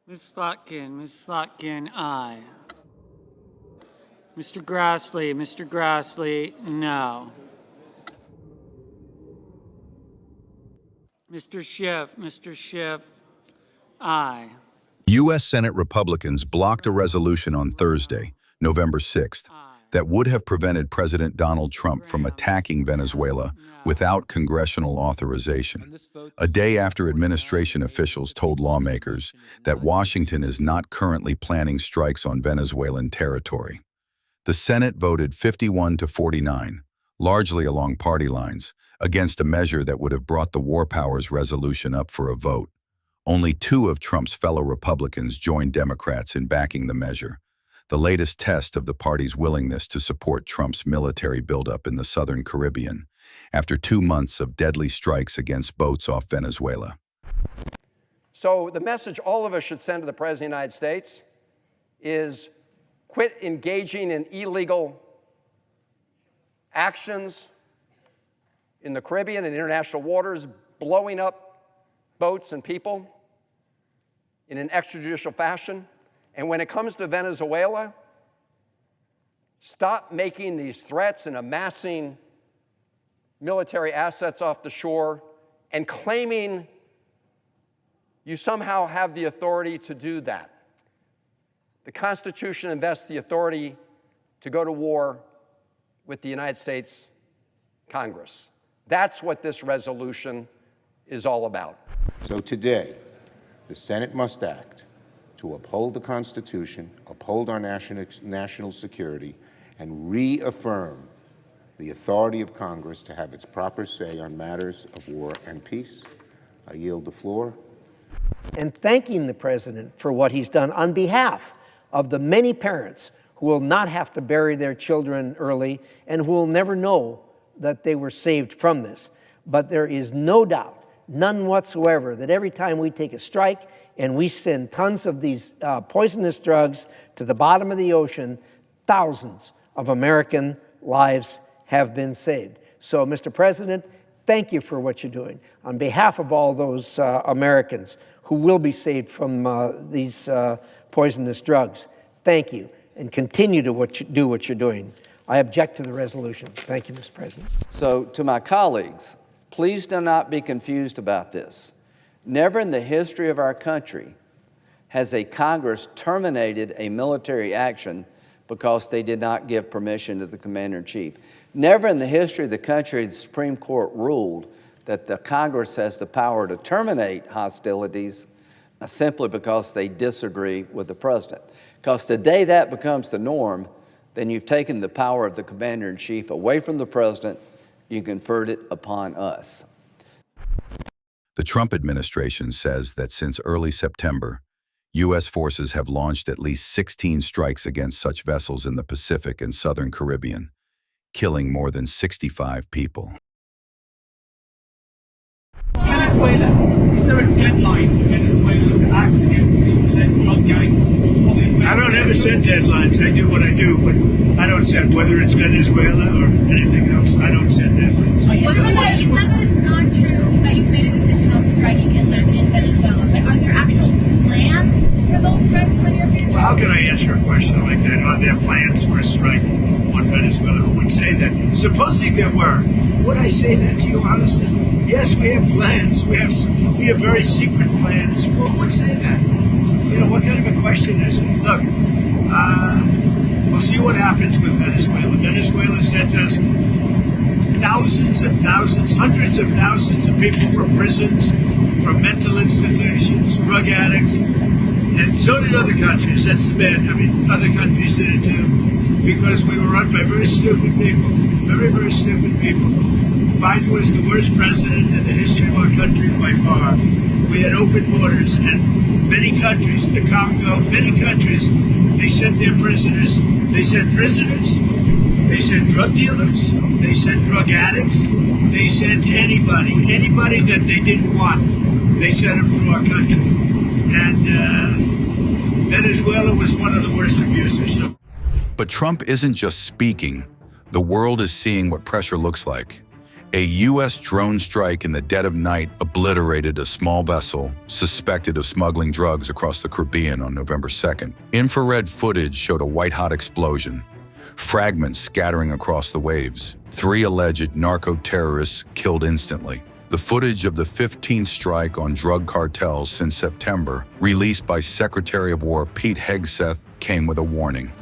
Ms. Slotkin, aye. Mr. Grassley, no. Mr. Schiff, aye. U.S. Senate Republicans blocked a resolution on Thursday, November 6th, that would have prevented President Donald Trump from attacking Venezuela without congressional authorization, a day after administration officials told lawmakers that Washington is not currently planning strikes on Venezuelan territory. The Senate voted 51 to 49, largely along party lines, against a measure that would have brought the War Powers resolution up for a vote. Only 2 of Trump's fellow Republicans joined Democrats in backing the measure, the latest test of the party's willingness to support Trump's military buildup in the southern Caribbean, after 2 months of deadly strikes against boats off Venezuela. So the message all of us should send to the President of the United States is quit engaging in illegal actions in the Caribbean and international waters, blowing up boats and people in an extrajudicial fashion. And when it comes to Venezuela, stop making these threats and amassing military assets off the shore and claiming you somehow have the authority to do that. The Constitution invests the authority to go to war with the United States Congress. That's what this resolution is all about. So today, the Senate must act to uphold the Constitution, uphold our national security, and reaffirm the authority of Congress to have its proper say on matters of war and peace. I yield the floor. And thanking the President for what he's done on behalf of the many parents who will not have to bury their children early and who will never know that they were saved from this. But there is no doubt, none whatsoever, that every time we take a strike and we send tons of these poisonous drugs to the bottom of the ocean, thousands of American lives have been saved. So, Mr. President, thank you for what you're doing. On behalf of all those Americans who will be saved from these poisonous drugs, thank you, and continue to do what you're doing. I object to the resolution. Thank you, Mr. President. So, to my colleagues, please do not be confused about this. Never in the history of our country has a Congress terminated a military action because they did not give permission to the Commander-in-Chief. Never in the history of the country has the Supreme Court ruled that the Congress has the power to terminate hostilities simply because they disagree with the President. Because today that becomes the norm, then you've taken the power of the Commander-in-Chief away from the President, you conferred it upon us. The Trump administration says that since early September, U.S. forces have launched at least 16 strikes against such vessels in the Pacific and Southern Caribbean, killing more than 65 people. Venezuela, is there a deadline for Venezuela to act against these alleged drug gangs? I don't ever set deadlines. I do what I do, but I don't set whether it's Venezuela or anything else. I don't set deadlines. You said that it's not true that you've made a decision on striking in Venezuela, but are there actual plans for those strikes in the near future? Well, how can I answer a question like that? Are there plans for a strike on Venezuela? Who would say that? Supposing there were, would I say that to you honestly? Yes, we have plans. We have very secret plans. Who would say that? You know, what kind of a question is it? Look, we'll see what happens with Venezuela. Venezuela sent us thousands and thousands, hundreds of thousands of people from prisons, from mental institutions, drug addicts, and so did other countries. That's the bad. I mean, other countries did it too, because we were run by very stupid people, very, very stupid people. Biden was the worst president in the history of our country by far. We had open borders, and many countries, the Congo, many countries, they sent their prisoners. They sent prisoners. They sent drug dealers. They sent drug addicts. They sent anybody that they didn't want. They sent them through our country. And Venezuela was one of the worst abusers. But Trump isn't just speaking. The world is seeing what pressure looks like. A U.S. drone strike in the dead of night obliterated a small vessel suspected of smuggling drugs across the Caribbean on November 2nd. Infrared footage showed a white-hot explosion, fragments scattering across the waves. 3 alleged narco-terrorists killed instantly. The footage of the 15th strike on drug cartels since September, released by Secretary of War Pete Hegseth, came with a warning.